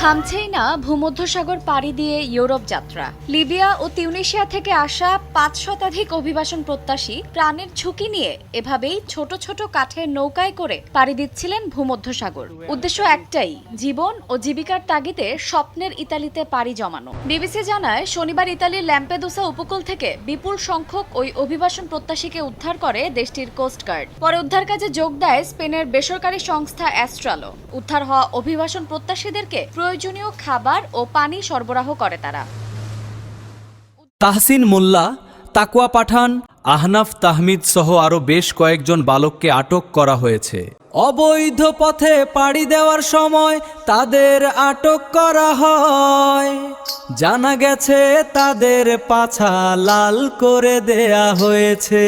থামছেই না ভূমধ্যসাগর পাড়ি দিয়ে ইউরোপ যাত্রা। লিবিয়া ও তিউনিসিয়া থেকে আসা ৫ শতাধিক অভিবাসন প্রত্যাশী প্রাণের ঝুঁকি নিয়ে এভাবেই ছোট ছোট কাঠের নৌকায় করে পাড়ি দিচ্ছিলেন ভূমধ্যসাগর। উদ্দেশ্য একটাই, জীবন ও জীবিকার তাগিদে স্বপ্নের ইতালিতে পাড়ি জমানো। বিবিসি জানায়, শনিবার ইতালির ল্যাম্পেদুসা উপকূল থেকে বিপুল সংখ্যক ওই অভিবাসন প্রত্যাশীকে উদ্ধার করে দেশটির কোস্টগার্ড। পরে উদ্ধার কাজে যোগ দেয় স্পেনের বেসরকারি সংস্থা অ্যাস্ট্রালো। উদ্ধার হওয়া অভিবাসন প্রত্যাশীদেরকে প্রয়োজনীয় খাবার ও পানি সরবরাহ করে তারা। তাহসিন মোল্লা, তাকওয়া পাঠান, আহনাফ তাহমিদ সহ আরও বেশ কয়েকজন বালককে আটক করা হয়েছে। অবৈধ পথে পাড়ি দেওয়ার সময় তাদের আটক করা হয়। জানা গেছে তাদের পাছা লাল করে দেয়া হয়েছে।